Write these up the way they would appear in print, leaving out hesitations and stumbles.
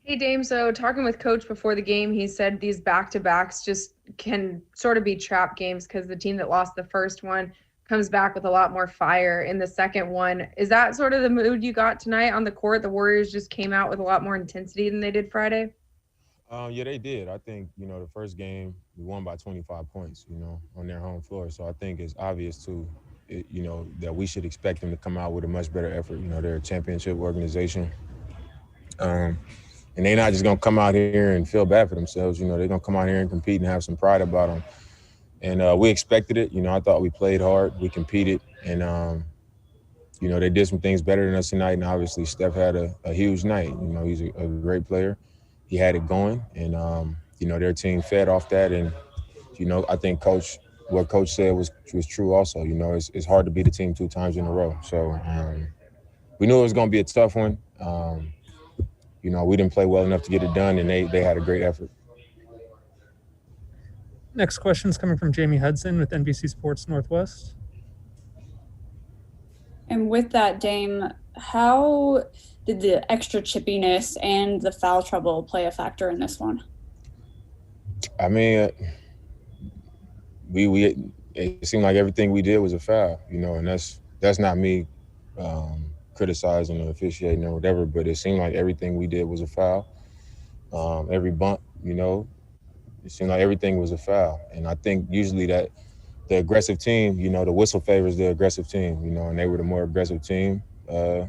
Hey, Dame. So, talking with Coach before the game, he said these back-to-backs just can sort of be trap games because the team that lost the first one comes back with a lot more fire in the second one. Is that sort of the mood you got tonight on the court? The Warriors just came out with a lot more intensity than they did Friday? Yeah, they did. I think, the first game we won by 25 points, on their home floor. So I think it's obvious too, that we should expect them to come out with a much better effort. They're a championship organization. Um, and they're not just going to come out here and feel bad for themselves. They're going to come out here and compete and have some pride about them. And we expected it. I thought we played hard. We competed. And they did some things better than us tonight. And obviously, Steph had a huge night. He's a great player. He had it going. And their team fed off that. And I think what Coach said was true also. It's hard to beat a team 2 times in a row. So we knew it was going to be a tough one. We didn't play well enough to get it done, and they had a great effort. Next question is coming from Jamie Hudson with NBC Sports Northwest. And with that, Dame, how did the extra chippiness and the foul trouble play a factor in this one? I mean, it seemed like everything we did was a foul, and that's not me criticizing or officiating or whatever, but it seemed like everything we did was a foul. Every bump, it seemed like everything was a foul. And I think usually that the aggressive team, the whistle favors the aggressive team, and they were the more aggressive team, so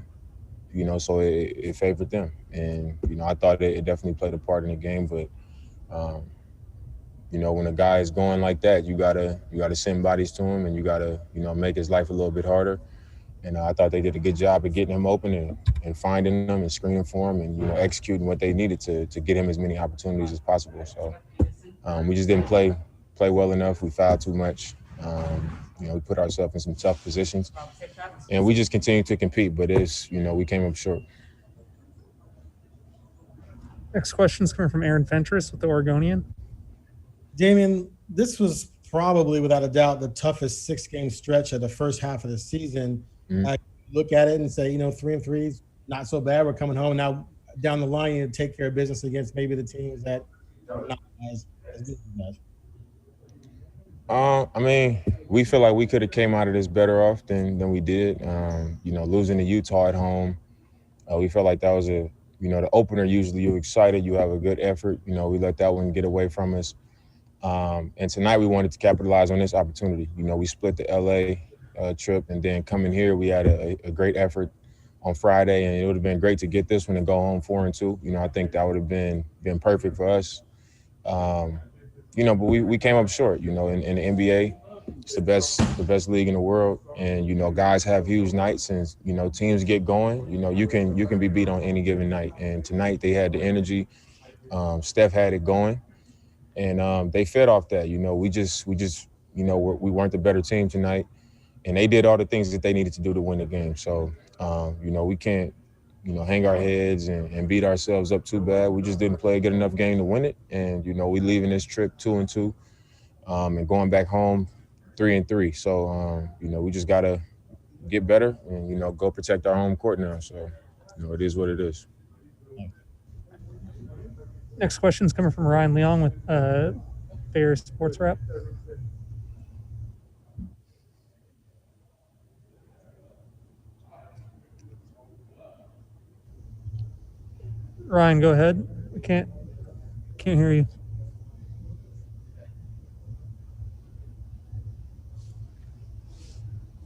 it favored them. And, I thought it definitely played a part in the game, but, when a guy is going like that, you gotta send bodies to him, and you gotta, make his life a little bit harder. And I thought they did a good job of getting him open and finding them and screening for him and, executing what they needed to get him as many opportunities as possible. So we just didn't play well enough. We fouled too much. We put ourselves in some tough positions. And we just continued to compete, but we came up short. Next question is coming from Aaron Fentress with the Oregonian. Damian, this was probably without a doubt the toughest 6-game stretch of the first half of the season. I look at it and say, 3-3 is not so bad. We're coming home now. Down the line, you need to take care of business against maybe the teams that are not as good as you guys. We feel like we could have came out of this better off than we did. Losing to Utah at home, we felt like that was the opener. Usually you're excited, you have a good effort. We let that one get away from us. And tonight we wanted to capitalize on this opportunity. We split the LA trip, and then coming here, we had a great effort on Friday, and it would have been great to get this one and go home 4-2. I think that would have been perfect for us. But we came up short. In the NBA, it's the best league in the world, and guys have huge nights, and teams get going. You can be beat on any given night, and tonight they had the energy. Steph had it going, and they fed off that. We weren't the better team tonight. And they did all the things that they needed to do to win the game. So, we can't, hang our heads and beat ourselves up too bad. We just didn't play a good enough game to win it. And, we leaving this trip 2-2 and going back home 3-3. So, we just got to get better and, go protect our home court now. So, it is what it is. Next question is coming from Ryan Leong with Bears Sports Wrap. Ryan, go ahead. We can't hear you.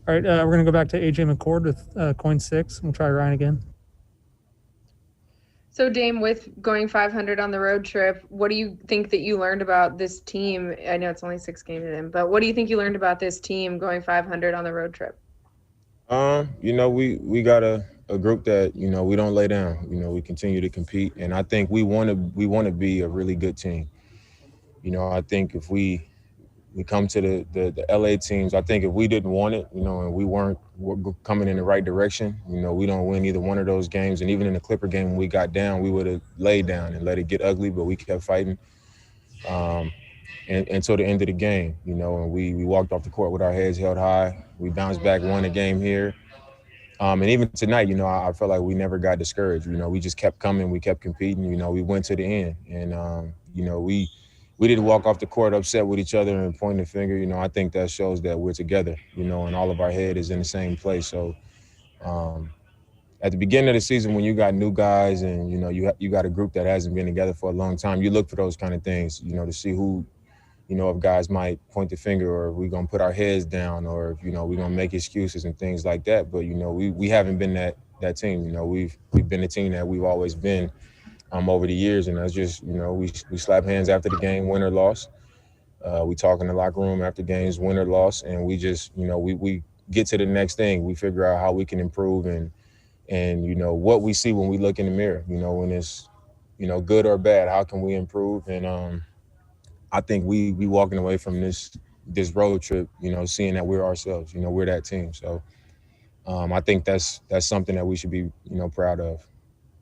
All right, we're going to go back to AJ McCord with Coin 6. We'll try Ryan again. So, Dame, with going 500 on the road trip, what do you think that you learned about this team? I know it's only 6 games in, but what do you think you learned about this team going 500 on the road trip? We got a group that, we don't lay down. We continue to compete, and I think we want to be a really good team. I think if we come to the LA teams, I think if we didn't want it, and we weren't coming in the right direction, we don't win either one of those games. And even in the Clipper game, when we got down, we would have laid down and let it get ugly, but we kept fighting until the end of the game, and we walked off the court with our heads held high. We bounced back, won a game here. And even tonight, I felt like we never got discouraged. We just kept coming, we kept competing. We went to the end, and we didn't walk off the court upset with each other and point the finger. I think that shows that we're together. And all of our head is in the same place. So at the beginning of the season, when you got new guys and you got a group that hasn't been together for a long time, you look for those kind of things. To see who. If guys might point the finger, or we're going to put our heads down, or if, we're going to make excuses and things like that. But, we haven't been that team. We've been the team that we've always been over the years. And that's just, we slap hands after the game, win or loss. We talk in the locker room after games, win or loss. And we just, we get to the next thing. We figure out how we can improve and what we see when we look in the mirror, when it's, good or bad, how can we improve? And, I think we walking away from this road trip, seeing that we're ourselves, we're that team. So I think that's something that we should be, proud of.